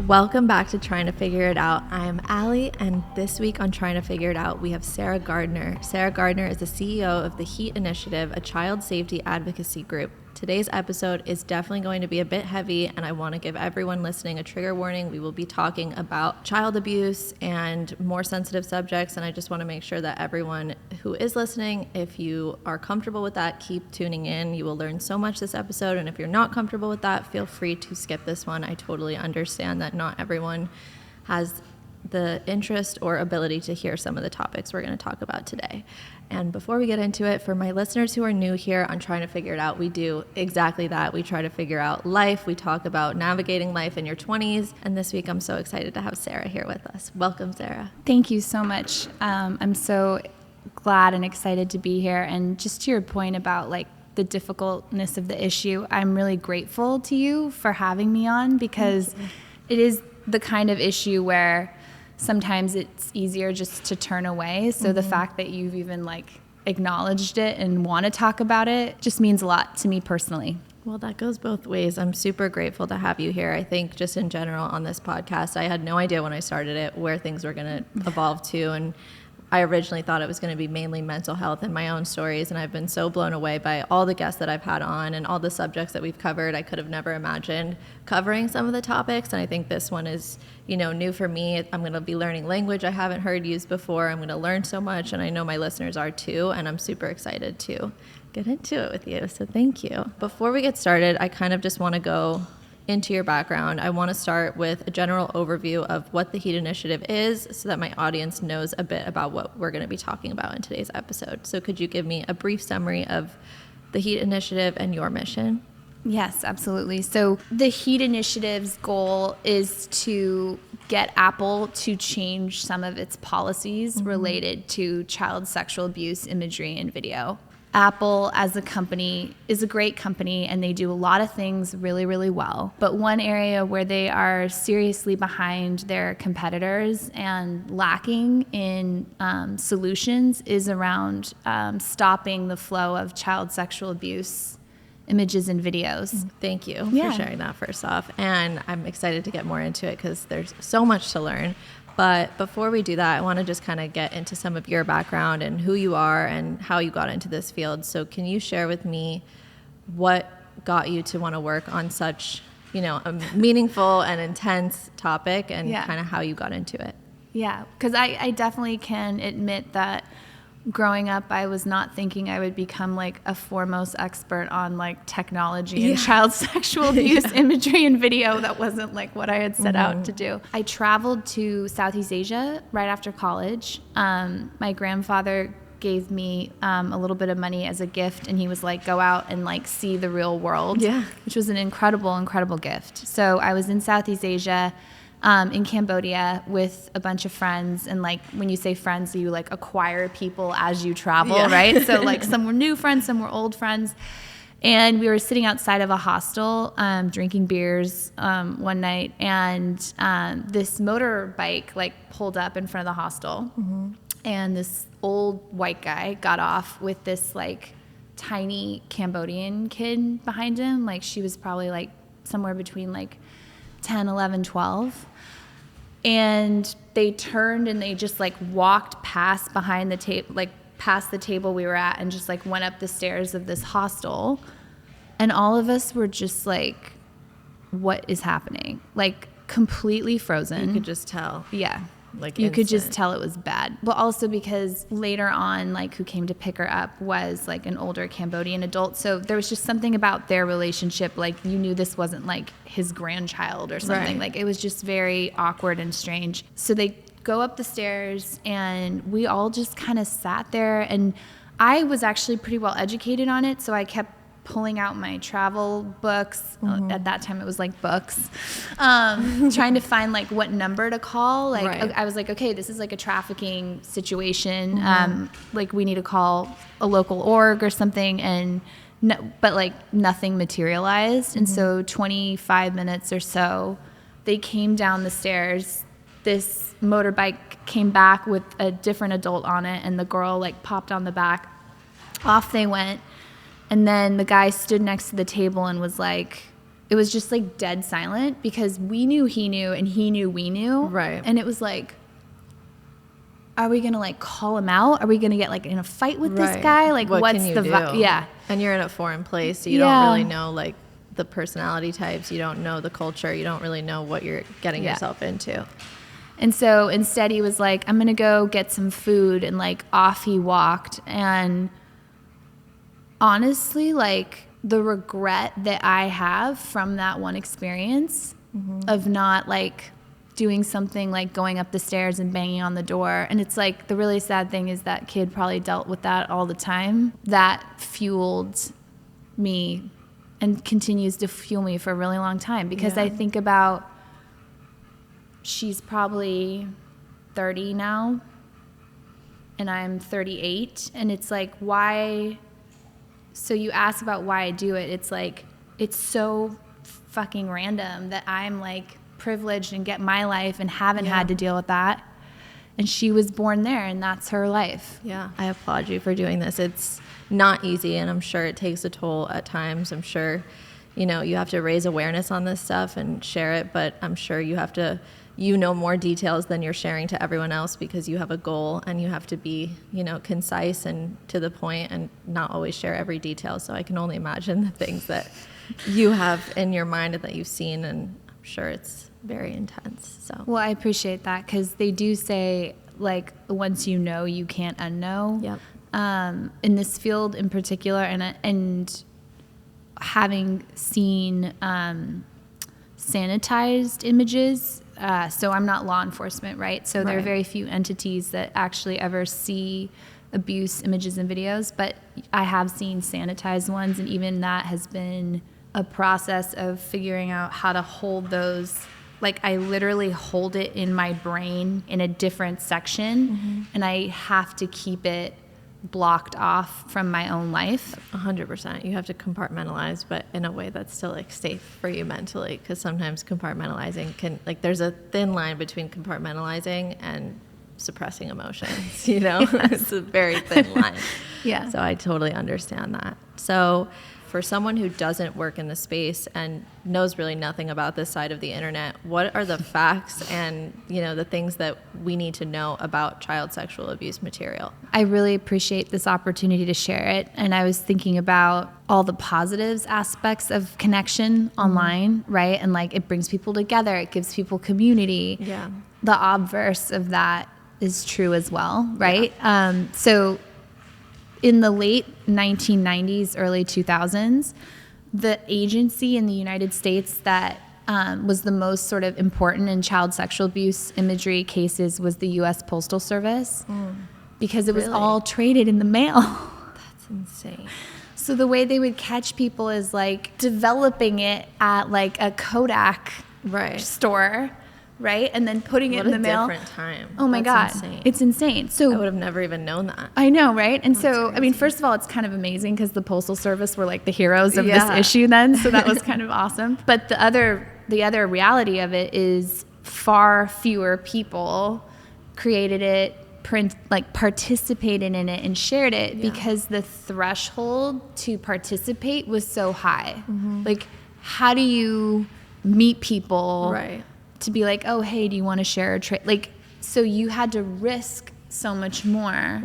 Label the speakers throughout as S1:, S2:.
S1: Welcome back to Trying to Figure It Out. I'm Allie, and this week on Trying to Figure It Out, we have Sarah Gardner. Sarah Gardner is the CEO of the HEAT Initiative, a child safety advocacy group. Today's episode is definitely going to be a bit heavy, and I want to give everyone listening a trigger warning. We will be talking about child abuse and more sensitive subjects, and I just want to make sure that everyone who is listening, if you are comfortable with that, keep tuning in. You will learn so much this episode, and if you're not comfortable with that, feel free to skip this one. I totally understand that not everyone has the interest or ability to hear some of the topics we're going to talk about today. And before we get into it, for my listeners who are new here on Trying to Figure It Out, we do exactly that. We try to figure out life. We talk about navigating life in your 20s. And this week, I'm so excited to have Sarah here with us. Welcome, Sarah.
S2: Thank you so much. I'm so glad and excited to be here. And just to your point about the difficultness of the issue, I'm really grateful to you for having me on, because it is the kind of issue where sometimes it's easier just to turn away. So the fact that you've even acknowledged it and want to talk about it just means a lot to me personally.
S1: Well, that goes both ways. I'm super grateful to have you here. I think just in general on this podcast, I had no idea when I started it where things were going to evolve to. And I originally thought it was going to be mainly mental health and my own stories, and I've been so blown away by all the guests that I've had on and all the subjects that we've covered. I could have never imagined covering some of the topics, and I think this one is, new for me. I'm going to be learning language I haven't heard used before. I'm going to learn so much, and I know my listeners are too, and I'm super excited to get into it with you, so thank you. Before we get started, I kind of just want to go into your background. I want to start with a general overview of what the HEAT Initiative is so that my audience knows a bit about what we're going to be talking about in today's episode. So could you give me a brief summary of the HEAT Initiative and your mission?
S2: Yes, absolutely. So the HEAT Initiative's goal is to get Apple to change some of its policies related to child sexual abuse imagery and video. Apple as a company is a great company, and they do a lot of things really, really well. But one area where they are seriously behind their competitors and lacking in solutions is around stopping the flow of child sexual abuse images and videos.
S1: Thank you for sharing that first off. And I'm excited to get more into it because there's so much to learn. But before we do that, I want to just kind of get into some of your background and who you are and how you got into this field. So can you share with me what got you to want to work on such, a meaningful and intense topic, and kind of how you got into it?
S2: Yeah, because I definitely can admit that growing up, I was not thinking I would become a foremost expert on technology and child sexual abuse imagery and video. That wasn't what I had set out to do. I traveled to Southeast Asia right after college. My grandfather gave me a little bit of money as a gift, and he was go out and see the real world, which was an incredible, incredible gift. So I was in Southeast Asia, in Cambodia with a bunch of friends. And when you say friends, you acquire people as you travel, right? So some were new friends, some were old friends. And we were sitting outside of a hostel, drinking beers one night, and this motorbike pulled up in front of the hostel. And this old white guy got off with this tiny Cambodian kid behind him. She was probably somewhere between 10, 11, 12. And they turned and they just walked past behind the table, past the table we were at, and just went up the stairs of this hostel. And all of us were just what is happening? Completely frozen.
S1: You could just tell.
S2: Yeah. You could just tell it was bad. But also because later on, who came to pick her up was an older Cambodian adult. So there was just something about their relationship. You knew this wasn't his grandchild or something.
S1: Right.
S2: It was just very awkward and strange. So they go up the stairs, and we all just kind of sat there. And I was actually pretty well educated on it. So I kept pulling out my travel books. At that time it was books, trying to find what number to call. I was okay, this is a trafficking situation. We need to call a local org or something, and but nothing materialized. And so 25 minutes or so, they came down the stairs. This motorbike came back with a different adult on it, and the girl popped on the back. Off they went. And then the guy stood next to the table and was it was just like dead silent because we knew he knew and he knew we knew.
S1: Right.
S2: And it was like, are we going to like call him out? Are we going to get like in a fight with this guy? Like
S1: what
S2: what's
S1: can you
S2: the
S1: do?
S2: Yeah.
S1: And you're in a foreign place, so you don't really know like the personality types, you don't know the culture, you don't really know what you're getting yourself into.
S2: And so instead he was like, I'm going to go get some food, and like off he walked. And honestly, like the regret that I have from that one experience of not like doing something like going up the stairs and banging on the door. And it's like the really sad thing is that kid probably dealt with that all the time. That fueled me and continues to fuel me for a really long time, because I think about, she's probably 30 now and I'm 38, and it's like, why? So you ask about why I do it. It's like, it's so fucking random that I'm like privileged and get my life and haven't had to deal with that. And she was born there, and that's her life.
S1: Yeah, I applaud you for doing this. It's not easy, and I'm sure it takes a toll at times. I'm sure, you know, you have to raise awareness on this stuff and share it, but I'm sure you have to, you know, more details than you're sharing to everyone else because you have a goal, and you have to be, you know, concise and to the point and not always share every detail. So I can only imagine the things that you have in your mind and that you've seen, and I'm sure it's very intense. So
S2: well, I appreciate that, because they do say like once you know, you can't unknow.
S1: Yep.
S2: In this field in particular, and having seen sanitized images, so I'm not law enforcement, right? So there are very few entities that actually ever see abuse images and videos, but I have seen sanitized ones, and even that has been a process of figuring out how to hold those. Like I literally hold it in my brain in a different section, and I have to keep it blocked off from my own life.
S1: 100%. You have to compartmentalize, but in a way that's still like safe for you mentally, because sometimes compartmentalizing can, like, there's a thin line between compartmentalizing and suppressing emotions, you know? It's a very thin line.
S2: Yeah.
S1: So I totally understand that. So for someone who doesn't work in the space and knows really nothing about this side of the internet, what are the facts and, you know, the things that we need to know about child sexual abuse material?
S2: I really appreciate this opportunity to share it. And I was thinking about all the positives aspects of connection online, right? And like it brings people together, it gives people community.
S1: Yeah.
S2: The obverse of that is true as well, right? Yeah. So in the late 1990s, early 2000s, the agency in the United States that was the most sort of important in child sexual abuse imagery cases was the U.S. Postal Service, because it was all traded in the mail.
S1: That's insane.
S2: So the way they would catch people is like developing it at like a Kodak store, right? And then putting it in the mail.
S1: What a different time.
S2: Oh my God.
S1: Insane.
S2: It's insane. So
S1: I would have never even known that.
S2: I know, right? And so,
S1: crazy.
S2: I mean, first of all, it's kind of amazing because the Postal Service were like the heroes of this issue then. So that was kind of awesome. But the other reality of it is far fewer people created it, participated in it and shared it because the threshold to participate was so high. Like, how do you meet people?
S1: Right.
S2: To be like, oh, hey, do you want to share a trade? Like, so you had to risk so much more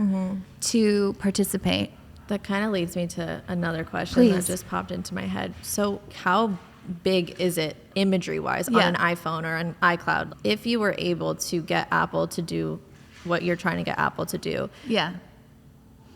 S2: to participate.
S1: That kind of leads me to another question that just popped into my head. So how big is it imagery-wise on an iPhone or an iCloud? If you were able to get Apple to do what you're trying to get Apple to do,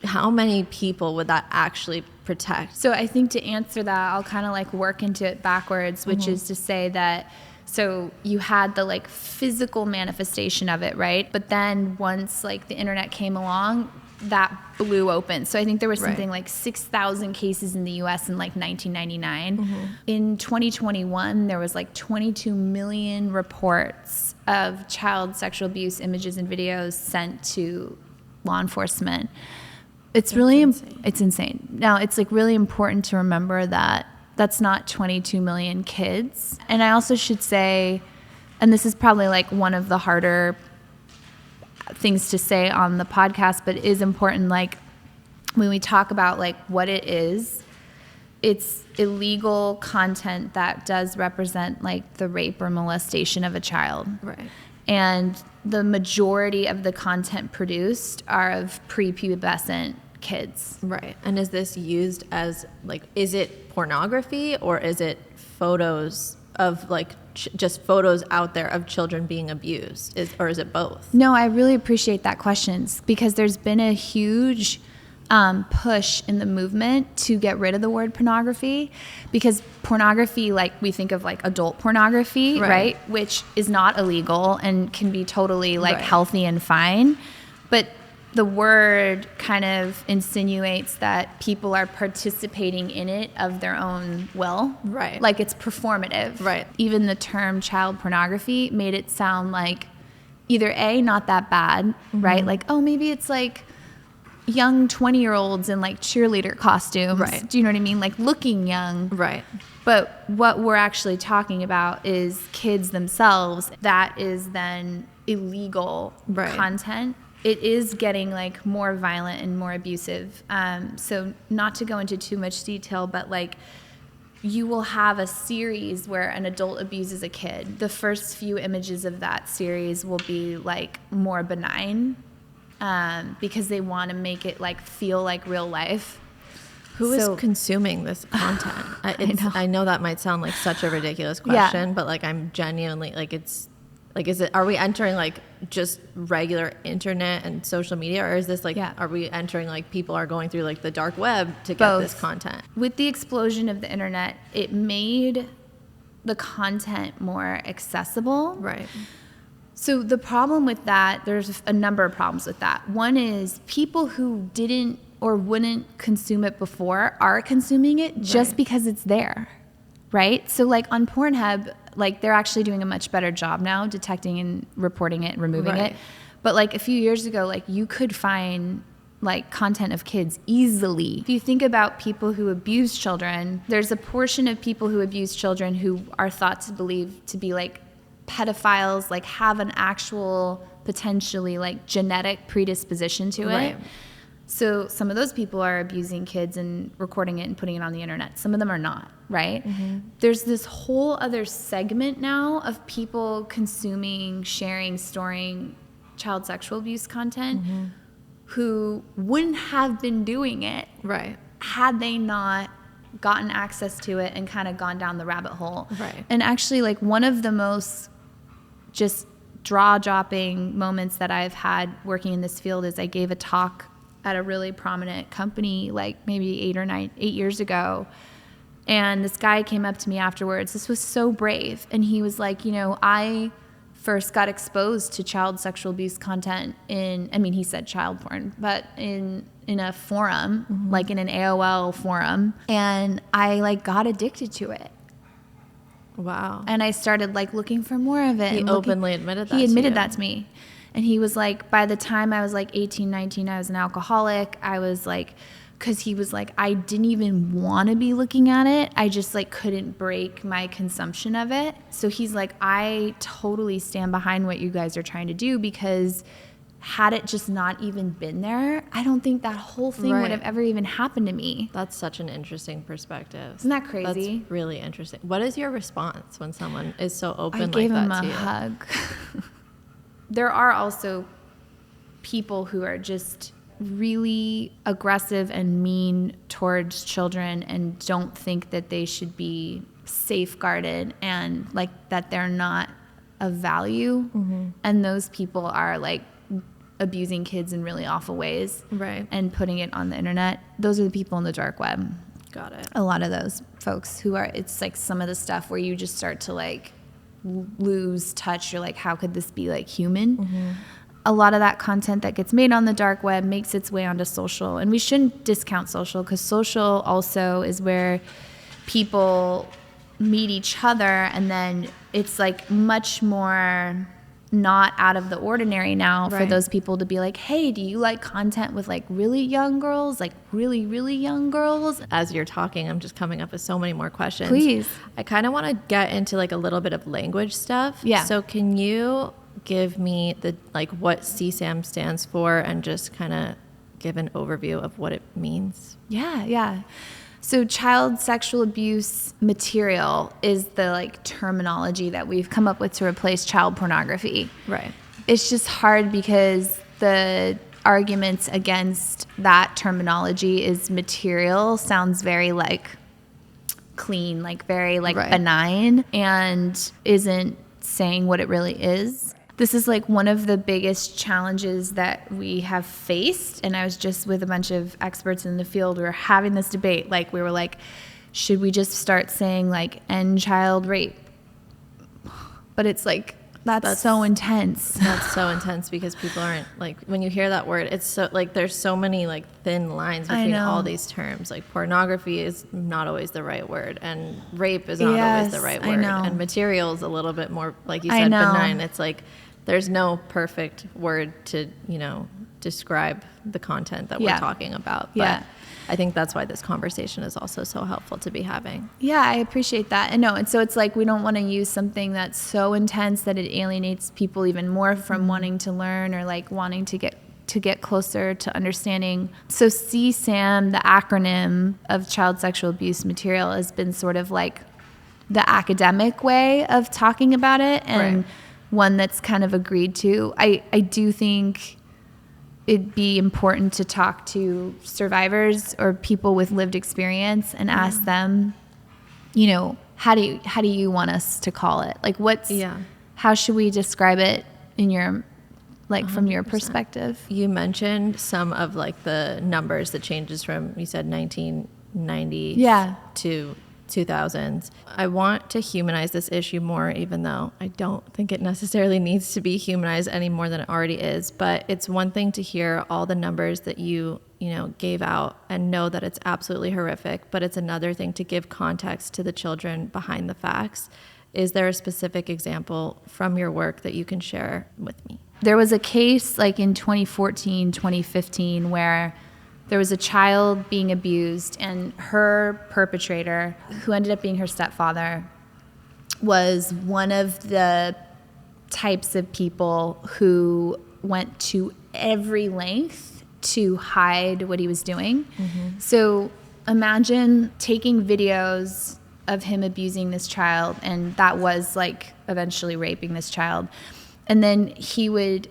S1: how many people would that actually protect?
S2: So I think to answer that, I'll kind of like work into it backwards, which is to say that, so you had the like physical manifestation of it, right? But then once like the internet came along, that blew open. So I think there was something like 6,000 cases in the US in like 1999. In 2021, there was like 22 million reports of child sexual abuse images and videos sent to law enforcement. It's insane. Now, it's like really important to remember that that's not 22 million kids. And I also should say, and this is probably like one of the harder things to say on the podcast, but it is important, like when we talk about like what it is, it's illegal content that does represent like the rape or molestation of a child.
S1: Right.
S2: And the majority of the content produced are of prepubescent kids.
S1: Right. And is this used as like, is it pornography or is it photos of like just photos out there of children being abused? Or is it both?
S2: No, I really appreciate that question because there's been a huge push in the movement to get rid of the word pornography, because pornography, like we think of like adult pornography, right? Which is not illegal and can be totally like healthy and fine. But the word kind of insinuates that people are participating in it of their own will.
S1: Right.
S2: Like it's performative.
S1: Right.
S2: Even the term child pornography made it sound like either A, not that bad, right? Like, oh, maybe it's like young 20-year-olds in like cheerleader costumes.
S1: Right.
S2: Do you know what I mean? Like looking young.
S1: Right.
S2: But what we're actually talking about is kids themselves. That is then illegal content. It is getting like more violent and more abusive. So not to go into too much detail, but like you will have a series where an adult abuses a kid. The first few images of that series will be like more benign. Because they want to make it like feel like real life.
S1: Who is consuming this content? I know that might sound like such a ridiculous question, but like I'm genuinely like are we entering like just regular internet and social media, or is this like are we entering like people are going through like the dark web to get this content?
S2: With the explosion of the internet, it made the content more accessible.
S1: Right.
S2: So the problem with that, there's a number of problems with that. One is people who didn't or wouldn't consume it before are consuming it just because it's there, right? So like on Pornhub, like they're actually doing a much better job now detecting and reporting it and removing it. But like a few years ago, like you could find like content of kids easily. If you think about people who abuse children, there's a portion of people who abuse children who are thought to believe to be like pedophiles, like have an actual potentially like genetic predisposition to it. So some of those people are abusing kids and recording it and putting it on the internet. Some of them are not, right? There's this whole other segment now of people consuming, sharing, storing child sexual abuse content who wouldn't have been doing it had they not gotten access to it and kind of gone down the rabbit hole. And actually like one of the most just jaw-dropping moments that I've had working in this field is I gave a talk at a really prominent company like maybe 8 years ago. And this guy came up to me afterwards. This was so brave. And he was like, you know, I first got exposed to child sexual abuse content he said child porn, but in a forum, like in an AOL forum. And I like got addicted to it.
S1: Wow.
S2: And I started like looking for more of it.
S1: He openly admitted that
S2: He admitted that to me. And he was like, by the time I was like 18, 19, I was an alcoholic. I was like, because he was like, I didn't even want to be looking at it. I just like couldn't break my consumption of it. So he's like, I totally stand behind what you guys are trying to do, because had it just not even been there, I don't think that whole thing would have ever even happened to me.
S1: That's such an interesting perspective.
S2: Isn't that crazy?
S1: That's really interesting. What is your response when someone is so open like that to you?
S2: I gave him a hug. There are also people who are just really aggressive and mean towards children and don't think that they should be safeguarded and like that they're not of value. And those people are like abusing kids in really awful ways and putting it on the internet. Those are the people in the dark web.
S1: Got it.
S2: A lot of those folks who are, it's like some of the stuff where you just start to like lose touch. You're like, how could this be like human? A lot of that content that gets made on the dark web makes its way onto social. And we shouldn't discount social, because social also is where people meet each other, and then it's like much more not out of the ordinary now for those people to be like, hey, do you like content with like really young girls, like really, really young girls? As
S1: you're talking, I'm just coming up with so many more questions.
S2: Please.
S1: I kind of want to get into like a little bit of language stuff. So can you give me the like what CSAM stands for and just kind of give an overview of what it means?
S2: Yeah. So child sexual abuse material is the like terminology that we've come up with to replace child pornography.
S1: Right.
S2: It's just hard because the arguments against that terminology is material sounds very like clean, like very like benign, and isn't saying what it really is. This is like one of the biggest challenges that we have faced. And I was just with a bunch of experts in the field. We were having this debate. Like we were like, should we just start saying like end child rape? But it's like, that's so intense.
S1: That's so intense because people aren't like, when you hear that word, it's so like, there's so many like thin lines between all these terms. Like pornography is not always the right word, and rape is not always the right word, and material is a little bit more, like you said, benign. It's like, there's no perfect word to, you know, describe the content that we're talking about. But I think that's why this conversation is also so helpful to be having. Yeah,
S2: I appreciate that. And so it's like we don't want to use something that's so intense that it alienates people even more from wanting to learn or like wanting to get closer to understanding. So CSAM, the acronym of child sexual abuse material, has been sort of like the academic way of talking about it, and one that's kind of agreed to. I do think it'd be important to talk to survivors or people with lived experience and ask them, you know, how do you want us to call it? Like how should we describe it in your, like 100%. From your perspective?
S1: You mentioned some of like the numbers that changes from, you said 1990 to 2000s. I want to humanize this issue more, even though I don't think it necessarily needs to be humanized any more than it already is. But it's one thing to hear all the numbers that you know, gave out and know that it's absolutely horrific. But it's another thing to give context to the children behind the facts. Is there a specific example from your work that you can share with me?
S2: There was a case like in 2014, 2015, where there was a child being abused, and her perpetrator, who ended up being her stepfather, was one of the types of people who went to every length to hide what he was doing. Mm-hmm. So imagine taking videos of him abusing this child, and that was like eventually raping this child. And then he would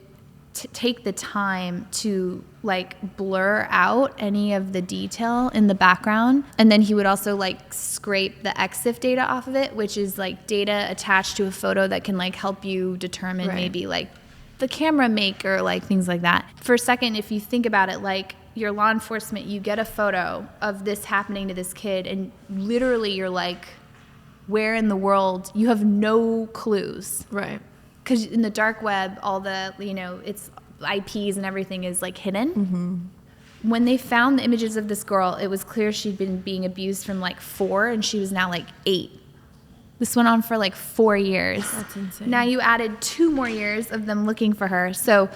S2: take the time to like blur out any of the detail in the background, and then he would also like scrape the EXIF data off of it, which is like data attached to a photo that can like help you determine maybe like the camera make or like things like that. For a second, if you think about it, like your law enforcement, you get a photo of this happening to this kid, and literally you're like, where in the world? You have no clues,
S1: right?
S2: Because in the dark web, all the, you know, it's IPs and everything is like hidden. Mm-hmm. When they found the images of this girl, it was clear she'd been being abused from like 4, and she was now like 8. This went on for like 4 years.
S1: That's insane.
S2: Now you added 2 more years of them looking for her. So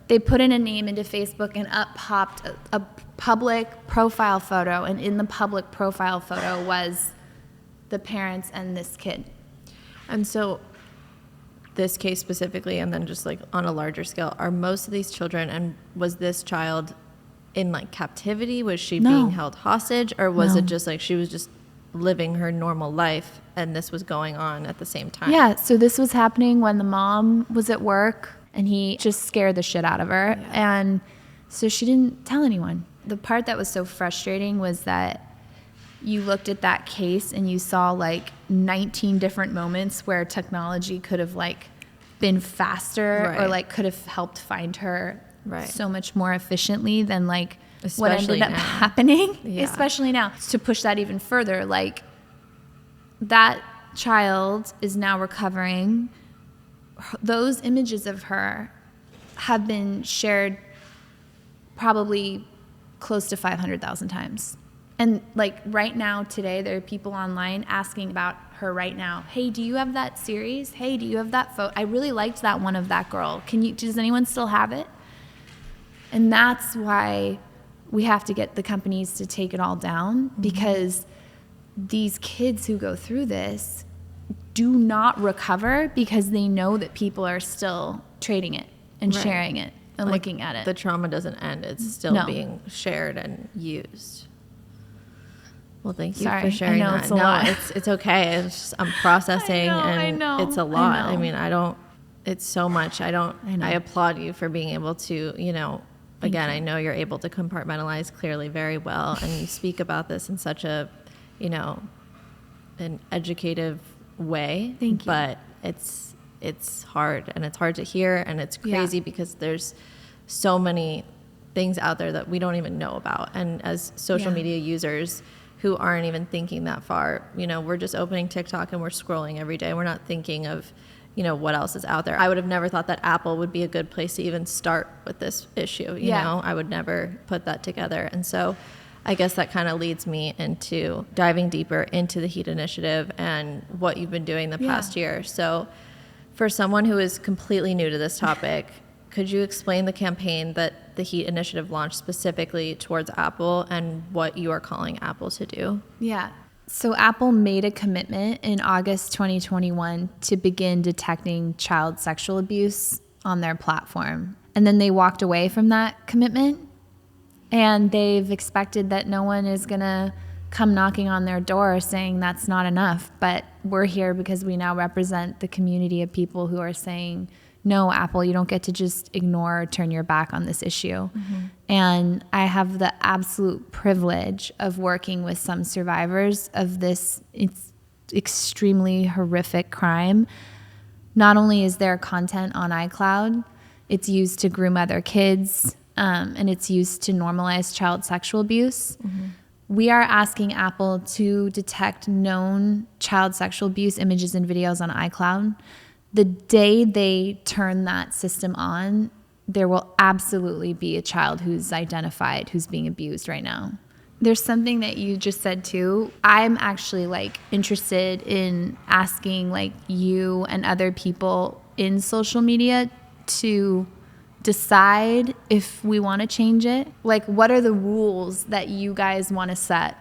S2: they put in a name into Facebook, and up popped a public profile photo. And in the public profile photo was the parents and this kid.
S1: And so this case specifically, and then just like on a larger scale, are most of these children, and was this child in like captivity? Was she being held hostage, or was it just like she was just living her normal life and this was going on at the same time?
S2: Yeah, so this was happening when the mom was at work, and he just scared the shit out of her. Yeah. And so she didn't tell anyone. The part that was so frustrating was that you looked at that case and you saw like 19 different moments where technology could have like been faster or like could have helped find her so much more efficiently than like what ended up happening, especially now. To push that even further, like that child is now recovering. Those images of her have been shared probably close to 500,000 times. And like right now, today, there are people online asking about her right now. Hey, do you have that series? Hey, do you have that photo? I really liked that one of that girl. Does anyone still have it? And that's why we have to get the companies to take it all down, because these kids who go through this do not recover because they know that people are still trading it and sharing it and like looking at it.
S1: The trauma doesn't end. It's still being shared and used. Well, thank you
S2: Sorry,
S1: for sharing
S2: I know
S1: that.
S2: it's a lot.
S1: It's okay. It's just, I'm processing
S2: I know.
S1: it's a lot. I mean, it's so much. I applaud you for being able to, again, I know you're able to compartmentalize clearly very well, and you speak about this in such a, an educative way.
S2: Thank you.
S1: But it's hard, and it's hard to hear, and it's crazy because there's so many things out there that we don't even know about. And as social media users who aren't even thinking that far, we're just opening TikTok and we're scrolling every day. We're not thinking of, what else is out there. I would have never thought that Apple would be a good place to even start with this issue. You know, I would never put that together. And so I guess that kind of leads me into diving deeper into the HEAT initiative and what you've been doing the past year. So for someone who is completely new to this topic, could you explain the campaign that the HEAT initiative launched specifically towards Apple and what you are calling Apple to do?
S2: Yeah. So Apple made a commitment in August 2021 to begin detecting child sexual abuse on their platform. And then they walked away from that commitment, and they've expected that no one is going to come knocking on their door saying that's not enough. But we're here because we now represent the community of people who are saying, no, Apple, you don't get to just ignore or turn your back on this issue. Mm-hmm. And I have the absolute privilege of working with some survivors of this extremely horrific crime. Not only is there content on iCloud, it's used to groom other kids, and it's used to normalize child sexual abuse. Mm-hmm. We are asking Apple to detect known child sexual abuse images and videos on iCloud. The day they turn that system on, there will absolutely be a child who's identified who's being abused right now. There's something that you just said too. I'm actually interested in asking you and other people in social media to decide if we want to change it. What are the rules that you guys want to set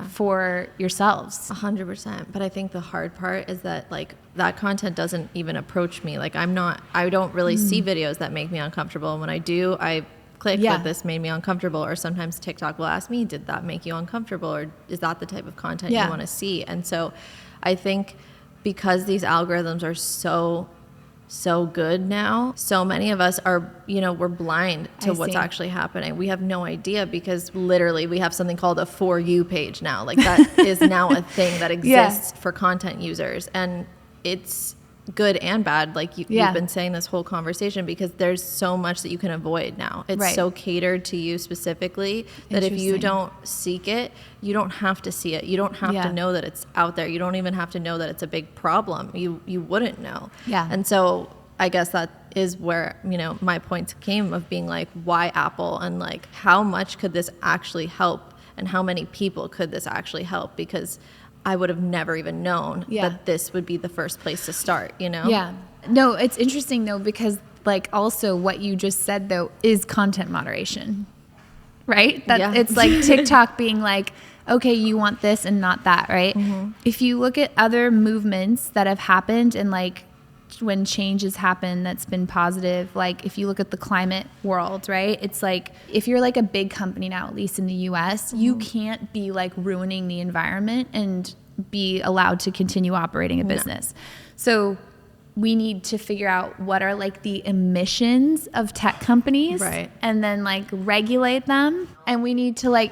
S2: for yourselves?
S1: 100%. But I think the hard part is that that content doesn't even approach me. I don't really see videos that make me uncomfortable. And when I do, I click that this made me uncomfortable. Or sometimes TikTok will ask me, did that make you uncomfortable? Or is that the type of content you want to see? And so I think because these algorithms are so good now, so many of us are, we're blind to what's actually happening. We have no idea because literally we have something called a For You page now. That is now a thing that exists for content users. And it's good and bad. You've been saying this whole conversation because there's so much that you can avoid now. It's so catered to you specifically that if you don't seek it, you don't have to see it. You don't have to know that it's out there. You don't even have to know that it's a big problem. You wouldn't know. Yeah. And so I guess that is where, my points came of being why Apple and how much could this actually help and how many people could this actually help? Because I would have never even known that this would be the first place to start,
S2: Yeah. No, it's interesting though, because also what you just said though is content moderation, right? It's TikTok being okay, you want this and not that, right? Mm-hmm. If you look at other movements that have happened and when change has happened that's been positive, if you look at the climate world, right? It's if you're a big company now, at least in the US, you can't be ruining the environment and be allowed to continue operating a business. So we need to figure out what are the emissions of tech companies, right? And then regulate them, and we need to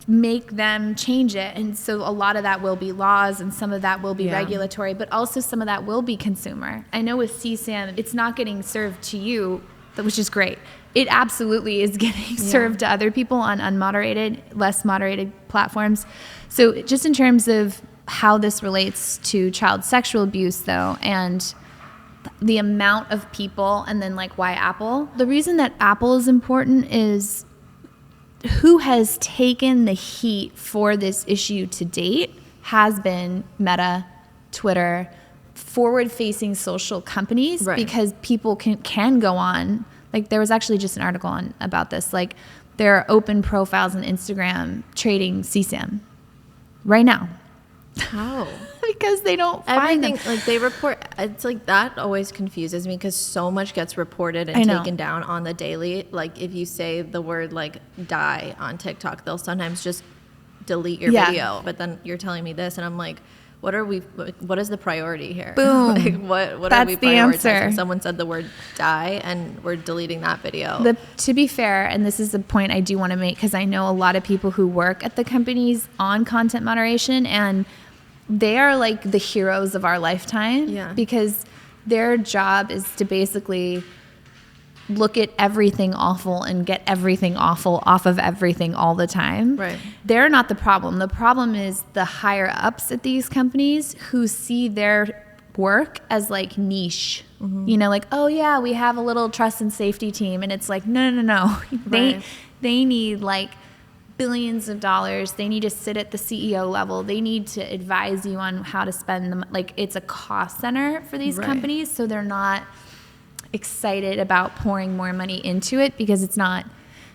S2: make them change it. And so a lot of that will be laws, and some of that will be regulatory, but also some of that will be consumer. I know with CSAM, it's not getting served to you, which is great. It absolutely is getting served to other people on unmoderated, less moderated platforms. So just in terms of how this relates to child sexual abuse though, and the amount of people, and then why Apple, the reason that Apple is important is who has taken the heat for this issue to date has been Meta, Twitter, forward-facing social companies, right? Because people can go on. There was actually just an article about this. There are open profiles on Instagram trading CSAM right now.
S1: How?
S2: Because they don't find them.
S1: They report. It's that always confuses me because so much gets reported and taken down on the daily. If you say the word die on TikTok, they'll sometimes just delete your
S2: Yeah.
S1: video. But then you're telling me this, and I'm like, what is the priority here?
S2: Boom.
S1: Like, what
S2: That's
S1: are we
S2: the
S1: prioritizing?
S2: answer.
S1: Someone said the word die, and we're deleting that video.
S2: To be fair, and this is a point I do want to make, because I know a lot of people who work at the companies on content moderation, and they are like the heroes of our lifetime.
S1: Yeah.
S2: Because their job is to basically look at everything awful and get everything awful off of everything all the time.
S1: Right.
S2: They're not the problem. The problem is the higher ups at these companies who see their work as like niche. You know, like, oh yeah, we have a little trust and safety team, and it's like, no.
S1: Right.
S2: They need like billions of dollars. They need to sit at the CEO level. They need to advise you on how to spend them. Like, it's a cost center for these
S1: Right.
S2: companies, so they're not excited about pouring more money into it because it's not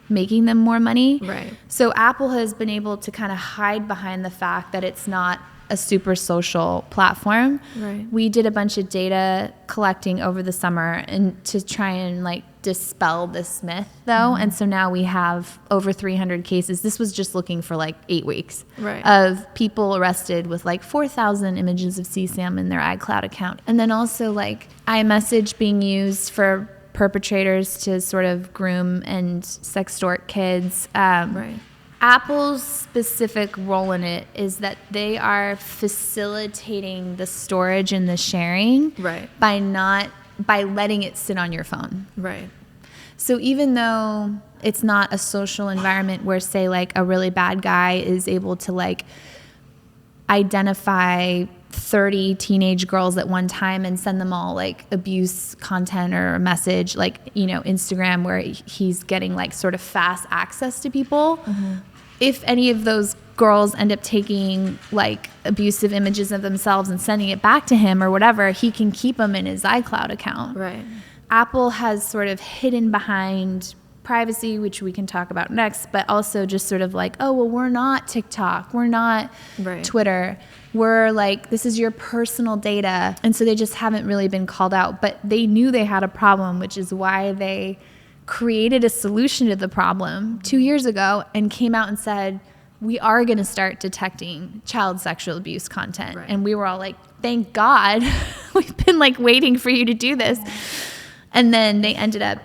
S2: making them more money.
S1: Right.
S2: So Apple has been able to kind of hide behind the fact that it's not a super social platform.
S1: Right.
S2: We did a bunch of data collecting over the summer and to try and like dispel this myth though. And so now we have over 300 cases. This was just looking for like 8 weeks
S1: Right.
S2: of people arrested with like 4,000 images of CSAM in their iCloud account. And then also like iMessage being used for perpetrators to sort of groom and sextort kids.
S1: Right.
S2: Apple's specific role in it is that they are facilitating the storage and the sharing
S1: Right.
S2: by letting it sit on your phone.
S1: Right.
S2: So even though it's not a social environment where, say, like a really bad guy is able to like identify 30 teenage girls at one time and send them all like abuse content or a message, like, you know, Instagram, where he's getting like sort of fast access to people. If any of those girls end up taking like abusive images of themselves and sending it back to him or whatever, he can keep them in his iCloud account.
S1: Right.
S2: Apple has sort of hidden behind privacy, which we can talk about next, but also just sort of like, oh, well, we're not TikTok, we're not
S1: Right.
S2: Twitter, we're like, this is your personal data. And so they just haven't really been called out, but they knew they had a problem, which is why they created a solution to the problem 2 years ago and came out and said, we are going to start detecting child sexual abuse content.
S1: Right.
S2: And we were all like, thank God. We've been like waiting for you to do this. And then they ended up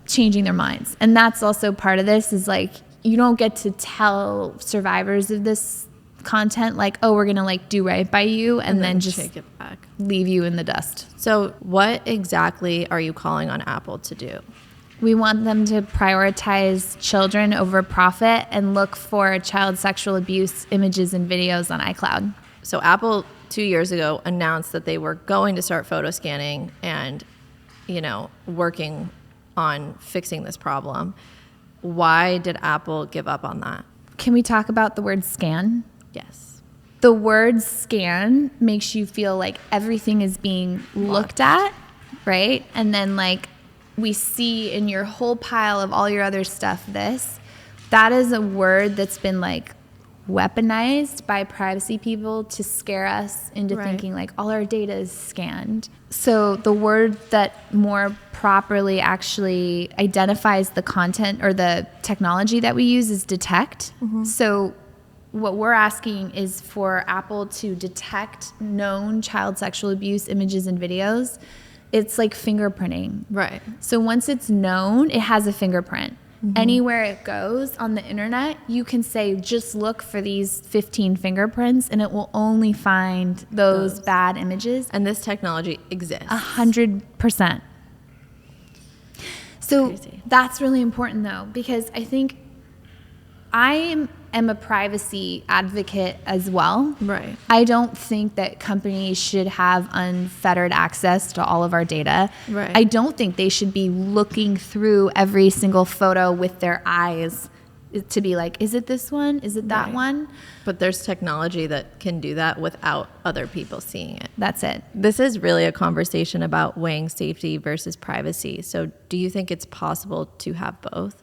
S2: changing their minds. And that's also part of this, is like, you don't get to tell survivors of this content like, oh, we're going to like do right by you and then just
S1: take it back.
S2: leave you in the dust.
S1: So what exactly are you calling on Apple to do?
S2: We want them to prioritize children over profit and look for child sexual abuse images and videos on iCloud.
S1: So Apple 2 years ago announced that they were going to start photo scanning and, you know, working on fixing this problem. Why did Apple give up on that?
S2: Can we talk about the word scan?
S1: Yes.
S2: The word scan makes you feel like everything is being looked at, right? And then like we see in your whole pile of all your other stuff that is a word that's been like weaponized by privacy people to scare us into
S1: Right.
S2: thinking like all our data is scanned. So the word that more properly actually identifies the content or the technology that we use is detect. So what we're asking is for Apple to detect known child sexual abuse images and videos. It's like fingerprinting.
S1: Right.
S2: So once it's known, it has a fingerprint. Anywhere it goes on the internet, you can say, just look for these 15 fingerprints, and it will only find those bad images.
S1: And this technology exists.
S2: 100%. So
S1: Crazy.
S2: that's really important, though, because I think I am a privacy advocate as well.
S1: Right.
S2: I don't think that companies should have unfettered access to all of our data.
S1: Right.
S2: I don't think they should be looking through every single photo with their eyes to be like, is it this one? Is it that
S1: Right.
S2: one?
S1: But there's technology that can do that without other people seeing it.
S2: That's it.
S1: This is really a conversation about weighing safety versus privacy. So do you think it's possible to have both?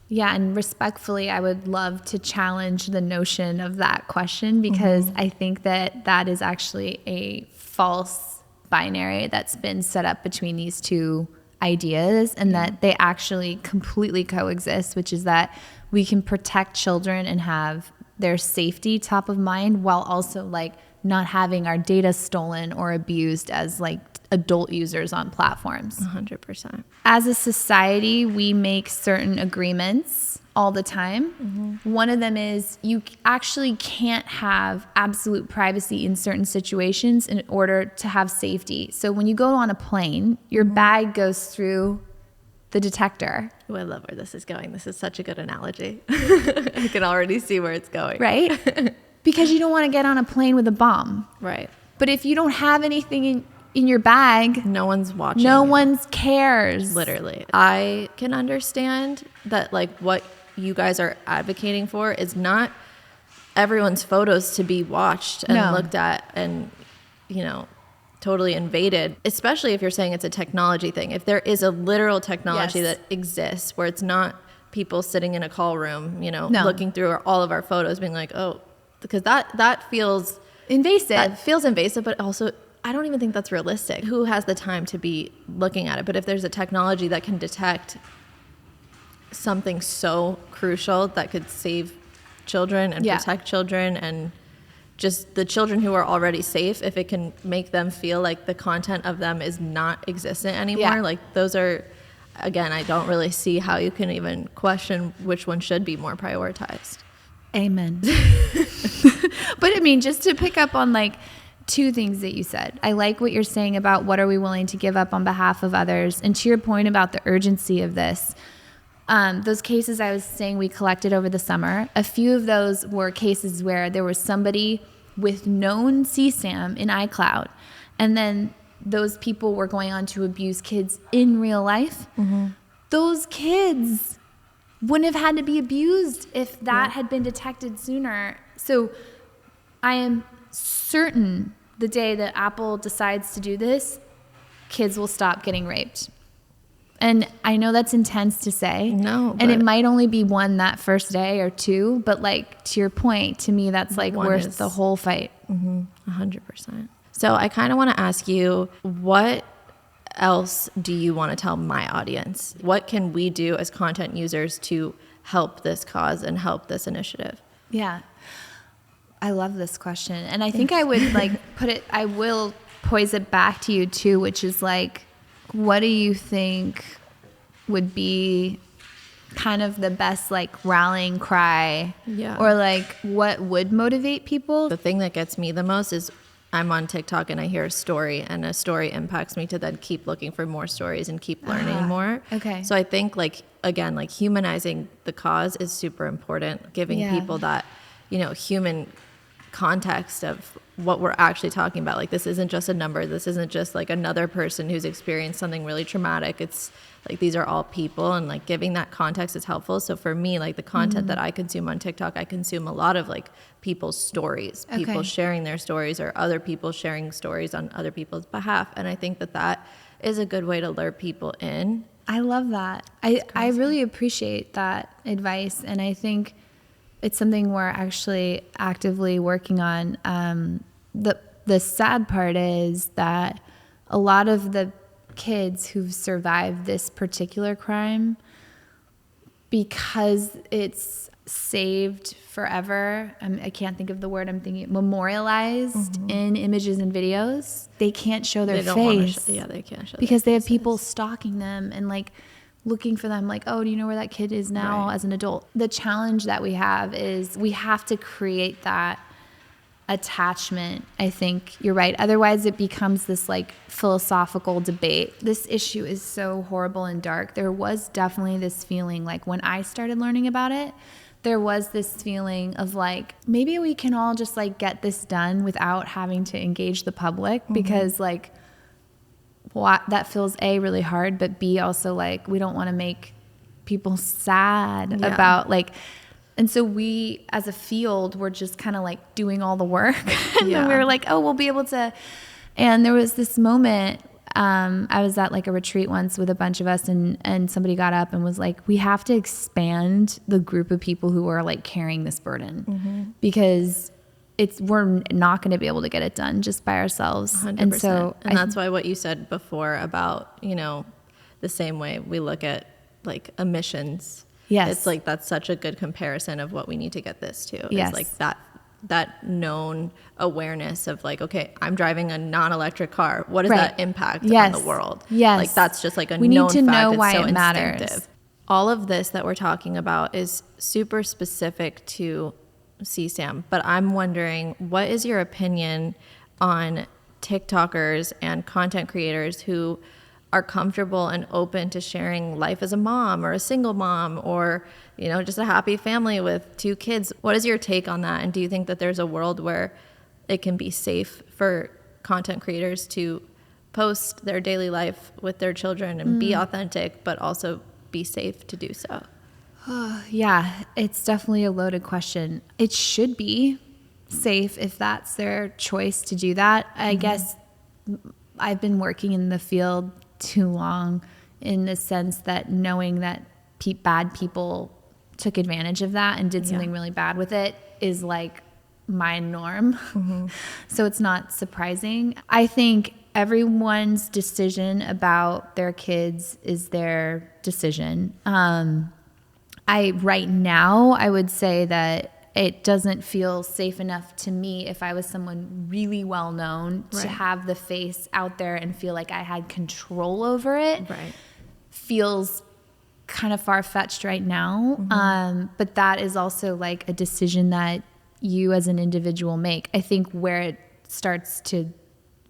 S2: Yeah, and respectfully, I would love to challenge the notion of that question, because I think that that is actually a false binary that's been set up between these two ideas, and that they actually completely coexist, which is that we can protect children and have their safety top of mind, while also like not having our data stolen or abused as like adult users on platforms.
S1: 100%.
S2: As a society, we make certain agreements all the time. Mm-hmm. One of them is you actually can't have absolute privacy in certain situations in order to have safety. So when you go on a plane, your bag goes through the detector.
S1: Oh, I love where this is going. This is such a good analogy. I can already see where it's going.
S2: Right? Because you don't want to get on a plane with a bomb.
S1: Right.
S2: But if you don't have anything in your bag,
S1: no one's watching.
S2: No one cares.
S1: Literally. I can understand that like what you guys are advocating for is not everyone's photos to be watched and looked at and, you know, totally invaded, especially if you're saying it's a technology thing. If there is a literal technology that exists where it's not people sitting in a call room, you know, looking through all of our photos being like, oh, because that feels
S2: invasive.
S1: That feels invasive, but also I don't even think that's realistic. Who has the time to be looking at it? But if there's a technology that can detect something so crucial that could save children and protect children and just the children who are already safe, if it can make them feel like the content of them is not existent anymore, like those are, again, I don't really see how you can even question which one should be more prioritized.
S2: Amen. But I mean, just to pick up on like two things that you said. I like what you're saying about what are we willing to give up on behalf of others. And to your point about the urgency of this, those cases I was saying we collected over the summer, a few of those were cases where there was somebody with known CSAM in iCloud. And then those people were going on to abuse kids in real life. Mm-hmm. Those kids wouldn't have had to be abused if that had been detected sooner. So I am certain the day that Apple decides to do this, kids will stop getting raped. And I know that's intense to say.
S1: No.
S2: And it might only be one that first day or two, but like to your point, to me, that's like worth the whole fight.
S1: 100%. So I kind of want to ask you, what else do you want to tell my audience? What can we do as content users to help this cause and help this initiative?
S2: Yeah. I love this question. And I think I would like I will pose it back to you too, which is like, what do you think would be kind of the best like rallying cry? Yeah. Or like what would motivate people?
S1: The thing that gets me the most is I'm on TikTok and I hear a story and a story impacts me to then keep looking for more stories and keep learning more.
S2: Okay.
S1: So I think like, again, like humanizing the cause is super important. Giving people that, you know, human context of what we're actually talking about. Like this isn't just a number. This isn't just like another person who's experienced something really traumatic. It's like these are all people, and like giving that context is helpful. So for me, like the content that I consume on TikTok, I consume a lot of like people's stories, people sharing their stories or other people sharing stories on other people's behalf. And I think that that is a good way to lure people in.
S2: I love that. I really appreciate that advice. And I think it's something we're actually actively working on. The sad part is that a lot of the kids who've survived this particular crime, because it's saved forever, I can't think of the word I'm thinking, memorialized in images and videos, they can't show their face.
S1: They can't show
S2: because they have people stalking them and like looking for them like, oh, do you know where that kid is now as an adult? The challenge that we have is we have to create that attachment. I think you're right. Otherwise it becomes this like philosophical debate. This issue is so horrible and dark. There was definitely this feeling like when I started learning about it, there was this feeling of like, maybe we can all just like get this done without having to engage the public because like, that feels A, really hard, but B, also like we don't want to make people sad about like, and so we as a field were just kind of like doing all the work and then we were like, oh, we'll be able to. And there was this moment, I was at like a retreat once with a bunch of us and somebody got up and was like, we have to expand the group of people who are like carrying this burden because we're not going to be able to get it done just by ourselves.
S1: 100%. And that's why what you said before about, you know, the same way we look at like emissions
S2: Yes.
S1: It's like, that's such a good comparison of what we need to get this to.
S2: Yes.
S1: It's like that known awareness of like, okay, I'm driving a non-electric car. What does that impact on the world?
S2: Yes.
S1: Like, that's just like a
S2: we
S1: known
S2: need to
S1: fact.
S2: know
S1: It's
S2: why
S1: so
S2: it matters.
S1: instinctive. All of this that we're talking about is super specific to CSAM, but I'm wondering, what is your opinion on TikTokers and content creators who are comfortable and open to sharing life as a mom or a single mom, or, you know, just a happy family with 2 kids? What is your take on that? And do you think that there's a world where it can be safe for content creators to post their daily life with their children and be authentic, but also be safe to do so?
S2: Yeah, it's definitely a loaded question. It should be safe if that's their choice to do that. I guess I've been working in the field too long, in the sense that knowing that bad people took advantage of that and did something really bad with it is like my norm. So it's not surprising. I think everyone's decision about their kids is their decision. Right now, I would say that it doesn't feel safe enough to me, if I was someone really well known, to have the face out there and feel like I had control over it. Feels kind of far-fetched right now. But that is also like a decision that you as an individual make. I think where it starts to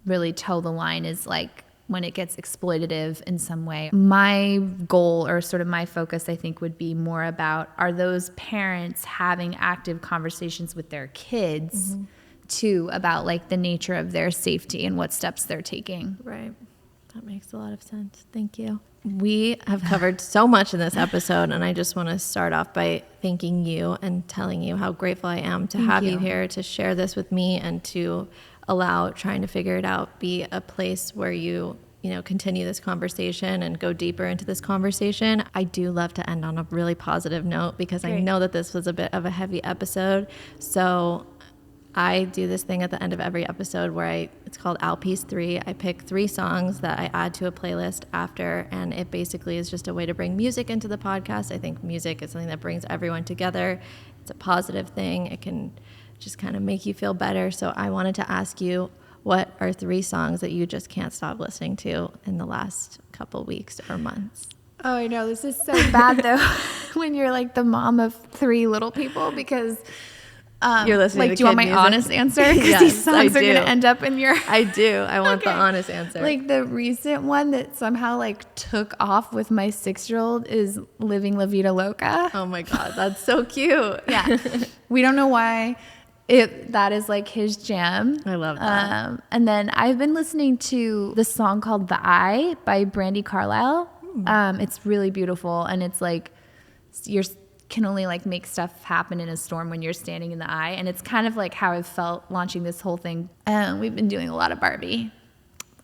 S2: really toe the line is like when it gets exploitative in some way. My goal, or sort of my focus, I think, would be more about, are those parents having active conversations with their kids too, about like the nature of their safety and what steps they're taking.
S1: Right. That makes a lot of sense. Thank you. We have covered so much in this episode, and I just want to start off by thanking you and telling you how grateful I am to have you here to share this with me, and to allow Trying to Figure It Out be a place where you continue this conversation and go deeper into this conversation. I do love to end on a really positive note, because I know that this was a bit of a heavy episode. So I do this thing at the end of every episode where it's called Al Piece 3. I pick 3 songs that I add to a playlist after, and it basically is just a way to bring music into the podcast. I think music is something that brings everyone together. It's a positive thing. It can just kind of make you feel better. So I wanted to ask you, what are 3 songs that you just can't stop listening to in the last couple weeks or months?
S2: Oh, I know. This is so bad, though, when you're like the mom of 3 little people, because
S1: you're listening to
S2: do you want my
S1: music?
S2: Honest answer? Because
S1: Yes,
S2: these songs are
S1: I do.
S2: going to end up in your...
S1: I do. I want the honest answer.
S2: Like the recent one that somehow like took off with my 6-year-old is Living La Vida Loca.
S1: Oh my God, that's so cute.
S2: Yeah. We don't know why that is like his jam.
S1: I love that.
S2: And then I've been listening to the song called The Eye by Brandi Carlile. It's really beautiful, and it's like you can only like make stuff happen in a storm when you're standing in the eye, and it's kind of like how I've felt launching this whole thing. We've been doing a lot of Barbie.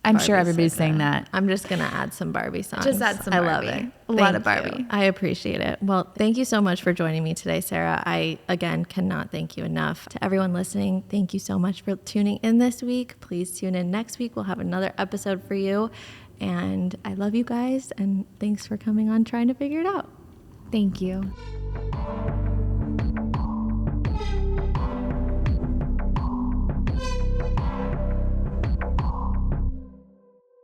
S2: I'm sure everybody's saying that.
S1: I'm just going to add some Barbie songs.
S2: Just add some Barbie.
S1: I love it.
S2: A lot of Barbie.
S1: You. I appreciate it. Well, thank you so much for joining me today, Sarah. I, again, cannot thank you enough. To everyone listening, thank you so much for tuning in this week. Please tune in next week. We'll have another episode for you. And I love you guys. And thanks for coming on Trying to Figure It Out.
S2: Thank you.